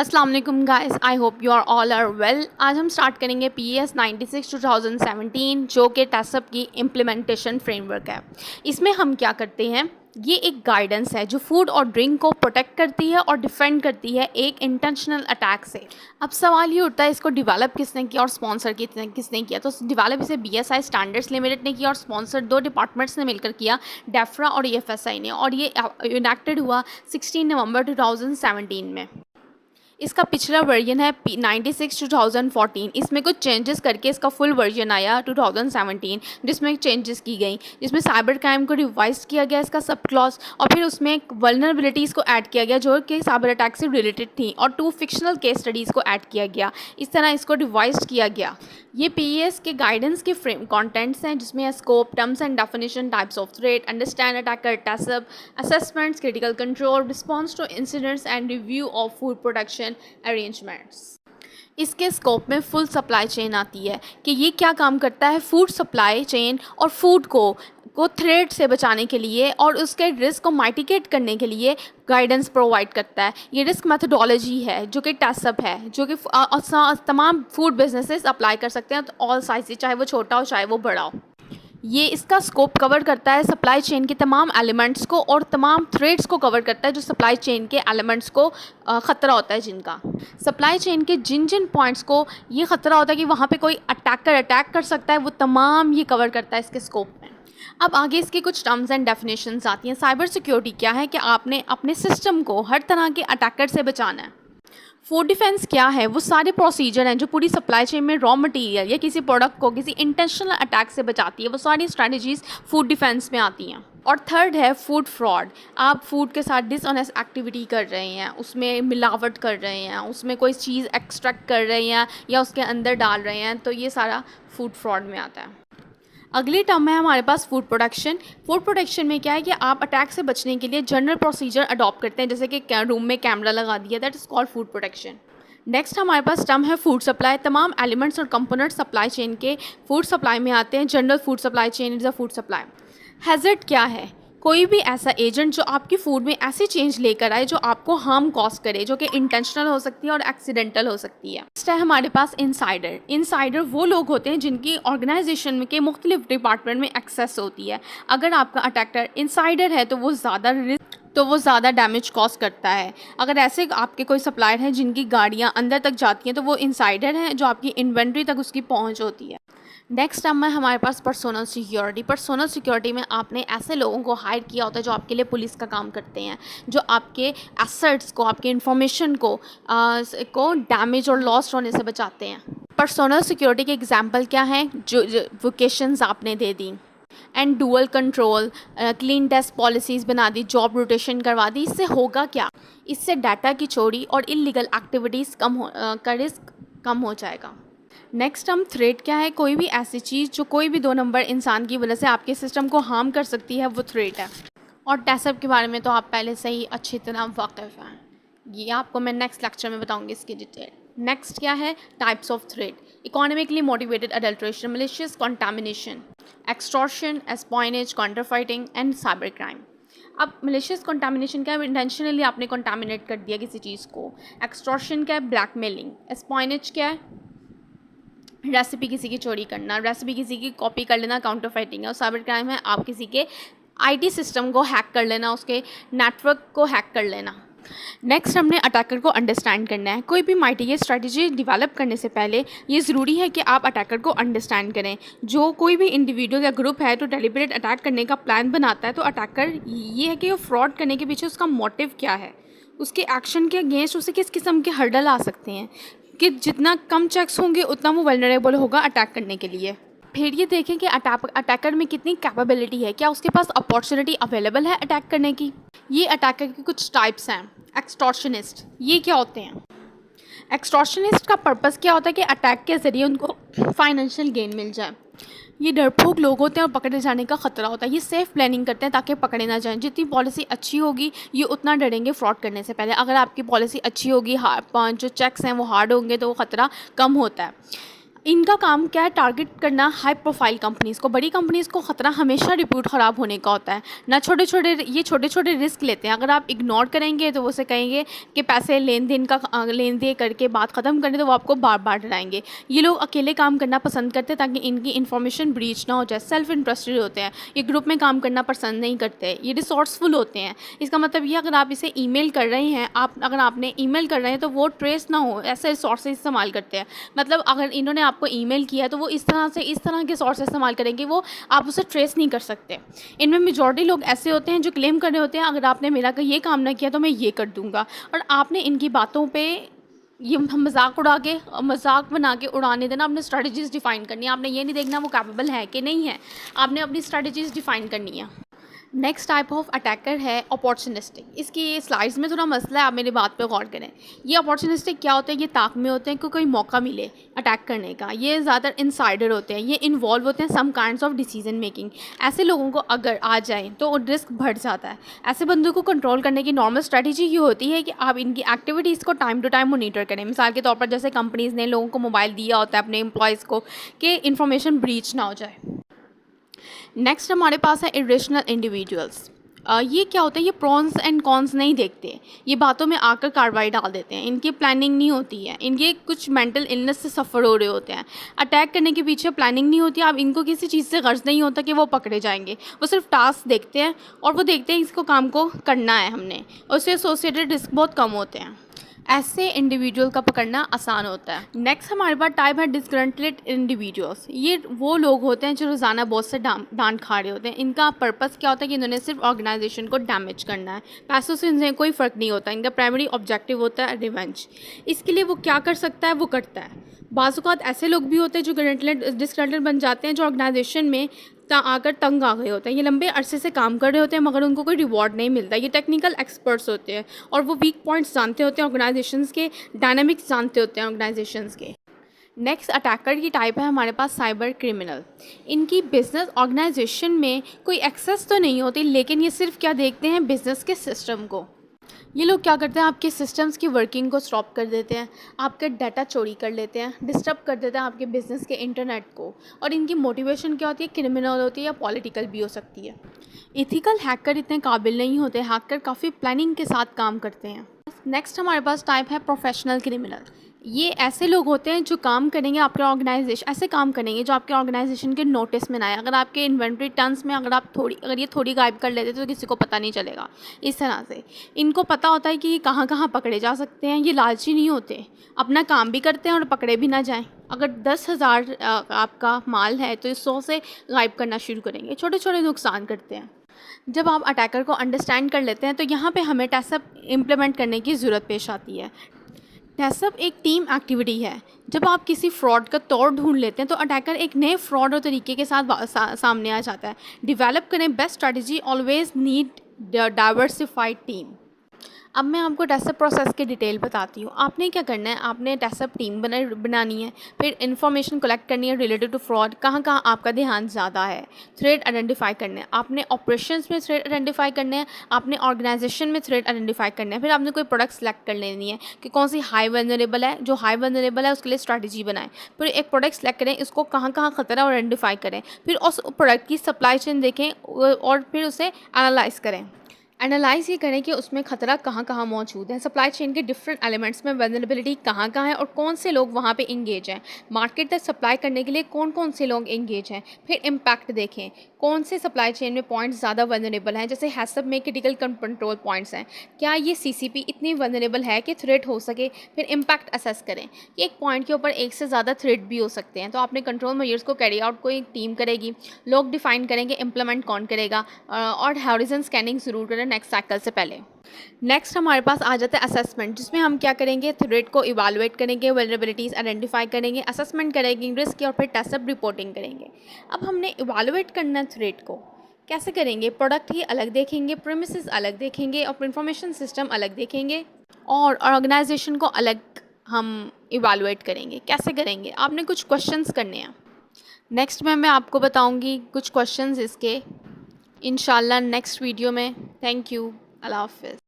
अस्सलाम वालेकुम guys, I hope you all are well. आज हम स्टार्ट करेंगे PES 96 2017 जो कि टैसअप की इम्प्लीमेंटेशन फ्रेमवर्क है। इसमें हम क्या करते हैं, ये एक गाइडेंस है जो फूड और ड्रिंक को प्रोटेक्ट करती है और डिफेंड करती है एक इंटेंशनल अटैक से। अब सवाल ये उठता है, इसको डेवलप किसने किया और स्पॉन्सर किसने किया। तो डेवलप इसे BSI स्टैंडर्ड्स लिमिटेड ने किया और स्पॉन्सर दो डिपार्टमेंट्स ने मिलकर किया, डेफ्रा और EFSI ने, और ये इनेक्टेड हुआ 16 नवंबर 2017 में। इसका पिछला वर्जन है 96 2014। इसमें कुछ चेंजेस करके इसका फुल वर्जन आया 2017, जिसमें चेंजेस की गई, जिसमें साइबर क्राइम को रिवाइज किया गया इसका सब क्लॉज, और फिर उसमें वल्नरेबिलिटीज़ को ऐड किया गया जो कि साइबर अटैक से रिलेटेड थी, और 2 फिक्शनल केस स्टडीज़ को ऐड किया गया। इस तरह इसको रिवाइज किया गया। ये PES के गाइडेंस के फ्रेम कंटेंट्स हैं, जिसमें scope, terms and definition, types of threat, understand attacker, TACCP, assessments, critical control, response to incidents and review of food production arrangements. इसके स्कोप में फुल सप्लाई चेन आती है कि ये क्या काम करता है, फूड सप्लाई चेन और फूड को थ्रेट से बचाने के लिए और उसके रिस्क को माइटिगेट करने के लिए गाइडेंस प्रोवाइड करता है। ये रिस्क मेथोडोलॉजी है जो कि टैसअप है, जो कि तमाम फूड बिजनेसेस अप्लाई कर सकते हैं, तो ऑल साइज, चाहे वो छोटा हो चाहे वो बड़ा हो। ये इसका स्कोप कवर करता है सप्लाई चेन के तमाम एलिमेंट्स को और तमाम थ्रेड्स को कवर करता है जो सप्लाई चेन के एलिमेंट्स को ख़तरा होता है, जिनका सप्लाई चेन के जिन जिन पॉइंट्स को ये ख़तरा होता है कि वहाँ पे कोई अटैकर अटैक कर सकता है, वो तमाम ये कवर करता है इसके स्कोप में। अब आगे इसके कुछ टर्म्स एंड डेफिनेशंस आती हैं। साइबर सिक्योरिटी क्या है कि आपने अपने सिस्टम को हर तरह के अटैकर से बचाना है। फूड डिफेंस क्या है, वो सारे प्रोसीजर हैं जो पूरी सप्लाई चेन में रॉ मटेरियल या किसी प्रोडक्ट को किसी इंटेंशनल अटैक से बचाती है। वो सारी स्ट्रैटेजीज फूड डिफेंस में आती हैं। और थर्ड है फूड फ्रॉड। आप फूड के साथ डिसऑनेस्ट एक्टिविटी कर रहे हैं, उसमें मिलावट कर रहे हैं, उसमें कोई चीज़ एक्सट्रैक्ट कर रहे हैं या उसके अंदर डाल रहे हैं, तो ये सारा फूड फ्रॉड में आता है। अगली टर्म है हमारे पास फूड प्रोटेक्शन। फूड प्रोटेक्शन में क्या है कि आप अटैक से बचने के लिए जनरल प्रोसीजर अडॉप्ट करते हैं, जैसे कि रूम में कैमरा लगा दिया, that is called food protection. Next हमारे पास टर्म है फूड सप्लाई। तमाम एलिमेंट्स और कंपोनेंट सप्लाई चेन के फूड सप्लाई में आते हैं। General food supply chain is a food supply. Hazard क्या है, कोई भी ऐसा एजेंट जो आपकी फूड में ऐसी चेंज लेकर आए जो आपको हार्म कॉज करे, जो कि इंटेंशनल हो सकती है और एक्सीडेंटल हो सकती है। नेक्स्ट है हमारे पास इंसाइडर। इंसाइडर वो लोग होते हैं जिनकी ऑर्गेनाइजेशन के मुख्तलिफ डिपार्टमेंट में एक्सेस होती है। अगर आपका अटैकर इंसाइडर है तो वो ज़्यादा डैमेज कॉज करता है। अगर ऐसे आपके कोई सप्लायर हैं जिनकी गाड़ियाँ अंदर तक जाती हैं तो वो इंसाइडर हैं, जो आपकी इन्वेंट्री तक उसकी पहुँच होती है। नेक्स्ट टर्म है हमारे पास पर्सोनल सिक्योरिटी। पर्सोनल सिक्योरिटी में आपने ऐसे लोगों को हायर किया होता है जो आपके लिए पुलिस का काम करते हैं, जो आपके एसेट्स को, आपके इंफॉर्मेशन को डैमेज और लॉस्ट होने से बचाते हैं। पर्सोनल सिक्योरिटी के एग्जांपल क्या हैं, जो वोकेशंस आपने दे दी, and dual control, clean desk policies बना दी, जॉब रोटेशन करवा दी। इससे होगा क्या, इससे डाटा की चोरी और इलीगल एक्टिविटीज़ का रिस्क कम हो जाएगा। नेक्स्ट टर्म थ्रेट क्या है, कोई भी ऐसी चीज़ जो कोई भी 2 नंबर इंसान की वजह से आपके सिस्टम को हार्म कर सकती है, वो थ्रेट है। और टैसअप के बारे में तो आप पहले से ही अच्छी तरह वाकिफ़ हैं, ये आपको मैं नेक्स्ट लेक्चर में बताऊंगी इसकी डिटेल। नेक्स्ट क्या है, types of threat. Economically motivated adulteration, malicious contamination, extortion, espionage, counterfeiting and cyber crime. अब मलिशियस कंटामिनेशन क्या है, इंटेंशनली आपने कंटामिनेट कर दिया किसी चीज़ को। एक्सटॉर्शन क्या है, ब्लैकमेलिंग। एस्पॉइनेज क्या है, रेसिपी किसी की चोरी करना, रेसिपी किसी की कॉपी कर लेना, काउंटर फाइटिंग है। और साइबर क्राइम है आप किसी के IT सिस्टम को हैक कर लेना, उसके नेटवर्क को हैक कर लेना। नेक्स्ट हमने अटैकर को अंडरस्टैंड करना है। कोई भी माइटिगेट स्ट्रेटजी डेवलप करने से पहले ये ज़रूरी है कि आप अटैकर को अंडरस्टैंड करें। जो कोई भी इंडिविजुअल या ग्रुप है तो डेलिबरेट अटैक करने का प्लान बनाता है, तो अटैकर ये है कि वो फ्रॉड करने के पीछे उसका मोटिव क्या है, उसके एक्शन के अगेंस्ट उसे किस किस्म के हर्डल आ सकते हैं, कि जितना कम चेक्स होंगे उतना वो वल्नरेबल होगा अटैक करने के लिए। फिर ये देखें कि अटैकर में कितनी कैपेबिलिटी है, क्या उसके पास अपॉर्चुनिटी अवेलेबल है अटैक करने की। ये अटैकर की कुछ टाइप्स हैं। एक्सटॉर्शनिस्ट, ये क्या होते हैं, एक्सटॉर्शनिस्ट का पर्पस क्या होता है कि अटैक के ज़रिए उनको फाइनेंशियल गेन मिल जाए। ये डरपोक लोग होते हैं और पकड़े जाने का ख़तरा होता है। ये सेफ़ प्लानिंग करते हैं ताकि पकड़े ना जाएं। जितनी पॉलिसी अच्छी होगी ये उतना डरेंगे फ्रॉड करने से पहले। अगर आपकी पॉलिसी अच्छी होगी, जो चेक्स हैं वो हार्ड होंगे, तो वो ख़तरा कम होता है। इनका काम क्या है, टारगेट करना हाई प्रोफाइल कंपनीज़ को। बड़ी कंपनीज़ को ख़तरा हमेशा रिप्यूट ख़राब होने का होता है ना, छोटे छोटे रिस्क लेते हैं। अगर आप इग्नोर करेंगे तो वो से कहेंगे कि पैसे लेन देन करके बात ख़त्म करें, तो वो आपको बार बार डराएंगे। ये लोग अकेले काम करना पसंद करते हैं ताकि इनकी इन्फॉर्मेशन ब्रीच ना हो जाए। सेल्फ इंटरेस्टेड होते हैं, ये ग्रुप में काम करना पसंद नहीं करते, ये रिसोर्सफुल होते हैं। इसका मतलब ये, अगर आप इसे ईमेल कर रहे हैं, अगर आपने ईमेल कर रहे हैं तो वो ट्रेस ना हो, ऐसे रिसोर्सेज इस्तेमाल करते हैं। मतलब अगर इन्होंने आपको ईमेल किया है तो वो इस तरह के सोर्स इस्तेमाल करेंगे, वो आप उसे ट्रेस नहीं कर सकते। इनमें मेजॉरिटी लोग ऐसे होते हैं जो क्लेम कर रहे होते हैं, अगर आपने मेरा ये काम ना किया तो मैं ये कर दूंगा, और आपने इनकी बातों पे ये मजाक बना के उड़ाने देना। आपने स्ट्रेटजीज डिफाइन करनी है, आपने ये नहीं देखना वो कैपेबल है कि नहीं है, आपने अपनी स्ट्रेटजीज डिफाइन करनी है। नेक्स्ट टाइप ऑफ अटैकर है अपॉर्चुनिस्टिक। इसकी स्लाइड्स में थोड़ा मसला है, आप मेरी बात पे गौर करें। ये अपॉर्चुनिस्टिक क्या होते हैं, ये ताक में होते हैं कि कोई मौका मिले अटैक करने का। ये ज़्यादातर इनसाइडर होते हैं, ये इन्वॉल्व होते हैं सम काइंड्स ऑफ डिसीजन मेकिंग। ऐसे लोगों को अगर आ जाए तो रिस्क बढ़ जाता है। ऐसे बंदों को कंट्रोल करने की नॉर्मल स्ट्रेटजी ये होती है कि आप इनकी एक्टिविटीज़ को टाइम टू टाइम मोनीटर करें। मिसाल के तौर पर जैसे कंपनीज़ ने लोगों को मोबाइल दिया होता है अपने एम्प्लॉयज़ को, कि इन्फॉर्मेशन ब्रीच ना हो जाए। नेक्स्ट हमारे पास है इरेशनल इंडिविजुअल्स। ये क्या होता है, ये प्रॉन्स एंड कॉन्स नहीं देखते, ये बातों में आकर कार्रवाई डाल देते हैं। इनकी प्लानिंग नहीं होती है, इनके कुछ मेंटल इलनेस से सफ़र हो रहे होते हैं। अटैक करने के पीछे प्लानिंग नहीं होती। अब इनको किसी चीज़ से गर्ज नहीं होता कि वो पकड़े जाएंगे, वो सिर्फ टास्क देखते हैं और वो देखते हैं इसको काम को करना है हमने, और उससे एसोसिएटेड रिस्क बहुत कम होते हैं। ऐसे इंडिविजुअल का पकड़ना आसान होता है। नेक्स्ट हमारे पास टाइप है डिस्ग्रंटल्ड इंडिविजुअल्स। ये वो लोग होते हैं जो रोज़ाना बॉस से डांट खा रहे होते हैं। इनका पर्पस क्या होता है कि इन्होंने सिर्फ ऑर्गेनाइजेशन को डैमेज करना है, पैसों से इन्हें कोई फ़र्क नहीं होता। इनका प्राइमरी ऑब्जेक्टिव होता है रिवेंज। इसके लिए वो क्या कर सकता है वो करता है। बाज़-औक़ात ऐसे लोग भी होते हैं जो डिस्ग्रंटल्ड बन जाते हैं, जो ऑर्गेनाइजेशन में आकर तंग आ गए होते हैं। ये लंबे अरसे से काम कर रहे होते हैं मगर उनको कोई रिवॉर्ड नहीं मिलता। ये टेक्निकल एक्सपर्ट्स होते हैं और वो वीक पॉइंट्स जानते होते हैं ऑर्गेनाइजेशंस के, डायनामिक्स जानते होते हैं ऑर्गेनाइजेशंस के। नेक्स्ट अटैकर की टाइप है हमारे पास साइबर क्रिमिनल। इनकी बिजनेस ऑर्गेनाइजेशन में कोई एक्सेस तो नहीं होती, लेकिन ये सिर्फ क्या देखते हैं, बिजनेस के सिस्टम को। ये लोग क्या करते हैं, आपके सिस्टम्स की वर्किंग को स्टॉप कर देते हैं, आपका डाटा चोरी कर लेते हैं, डिस्टर्ब कर देते हैं आपके बिज़नेस के इंटरनेट को। और इनकी मोटिवेशन क्या होती है, क्रिमिनल होती है या पॉलिटिकल भी हो सकती है। एथिकल हैकर इतने काबिल नहीं होते, हैकर काफ़ी प्लानिंग के साथ काम करते हैं। नेक्स्ट हमारे पास टाइप है प्रोफेशनल क्रिमिनल। ये ऐसे लोग होते हैं जो काम करेंगे आपके ऑर्गेनाइजेशन, ऐसे काम करेंगे जो आपके ऑर्गेनाइजेशन के नोटिस में ना आए। अगर आपके इन्वेंट्री टर्न्स में अगर ये थोड़ी गायब कर लेते तो किसी को पता नहीं चलेगा। इस तरह से इनको पता होता है कि ये कहाँ कहाँ पकड़े जा सकते हैं। ये लालची नहीं होते, अपना काम भी करते हैं और पकड़े भी ना जाएँ। अगर 10,000 आपका माल है तो 100 से गायब करना शुरू करेंगे। छोटे छोटे नुकसान करते हैं। जब आप अटैकर को अंडरस्टैंड कर लेते हैं तो यहाँ पे हमें टेसअप इम्प्लीमेंट करने की ज़रूरत पेश आती है। टेसअप एक टीम एक्टिविटी है। जब आप किसी फ्रॉड का तौर ढूंढ लेते हैं तो अटैकर एक नए फ्रॉड और तरीके के साथ सामने आ जाता है। डेवलप करें best strategy, always need diversified team. अब मैं आपको टेसअप प्रोसेस की डिटेल बताती हूँ। आपने क्या करना है, आपने टेसअप टीम बनानी है, फिर इन्फॉर्मेशन कलेक्ट करनी है रिलेटेड टू फ्रॉड, कहाँ कहाँ आपका ध्यान ज़्यादा है, थ्रेट आइडेंटिफाई करने हैं, आपने ऑपरेशंस में थ्रेट आइडेंटिफाई करने हैं, आपने ऑर्गेनाइजेशन में थ्रेट आइडेंटिफाई करने हैं, फिर आपने कोई प्रोडक्ट सेलेक्ट कर लेनी है कि कौन सी हाई वल्नरेबल है। जो हाई वल्नरेबल है उसके लिए स्ट्रैटेजी बनाएं, फिर एक प्रोडक्ट सेलेक्ट करें, इसको कहाँ कहाँ खतरा और आइडेंटिफाई करें, फिर उस प्रोडक्ट की सप्लाई चेन देखें और फिर उसे एनालाइज करें। एनालाइज ये करें कि उसमें ख़तरा कहाँ कहाँ मौजूद है, सप्लाई चेन के डिफरेंट एलिमेंट्स में वल्नरेबिलिटी कहाँ कहाँ है और कौन से लोग वहाँ पे इंगेज हैं, मार्केट तक सप्लाई करने के लिए कौन कौन से लोग इंगेज हैं। फिर इम्पैक्ट देखें, कौन से सप्लाई चेन में पॉइंट्स ज़्यादा वल्नरेबल हैं, जैसे हैसअप में क्रिटिकल कंट्रोल पॉइंट्स हैं, क्या ये CCP इतनी वल्नरेबल है कि थ्रेट हो सके। फिर इम्पैक्ट असेस करें कि एक पॉइंट के ऊपर एक से ज़्यादा थ्रेट भी हो सकते हैं, तो आपने कंट्रोल मेजर्स को कैरी आउट कोई टीम करेगी, लोग डिफाइन करेंगे, इम्प्लीमेंट कौन करेगा, और हॉरिजॉन्टल स्कैनिंग ज़रूर करें नेक्स्ट साइकिल से पहले। नेक्स्ट हमारे पास आ जाता है असेसमेंट, जिसमें हम क्या करेंगे, थ्रेट को इवालुएट करेंगे, वल्नरेबिलिटीज़ आइडेंटिफाई करेंगे, असेसमेंट करेंगे रिस्क की, और फिर टेसअप रिपोर्टिंग करेंगे। अब हमने इवालुएट करना है थ्रेट को, कैसे करेंगे, प्रोडक्ट ही अलग देखेंगे, प्रीमिसेस अलग देखेंगे और इंफॉर्मेशन सिस्टम अलग देखेंगे, और ऑर्गेनाइजेशन को अलग हम इवालुएट करेंगे। कैसे करेंगे, आपने कुछ क्वेश्चंस करने हैं। नेक्स्ट में मैं आपको बताऊंगी कुछ क्वेश्चंस इसके इंशाल्लाह नेक्स्ट वीडियो में। थैंक यू, अल्लाह हाफ़िज़।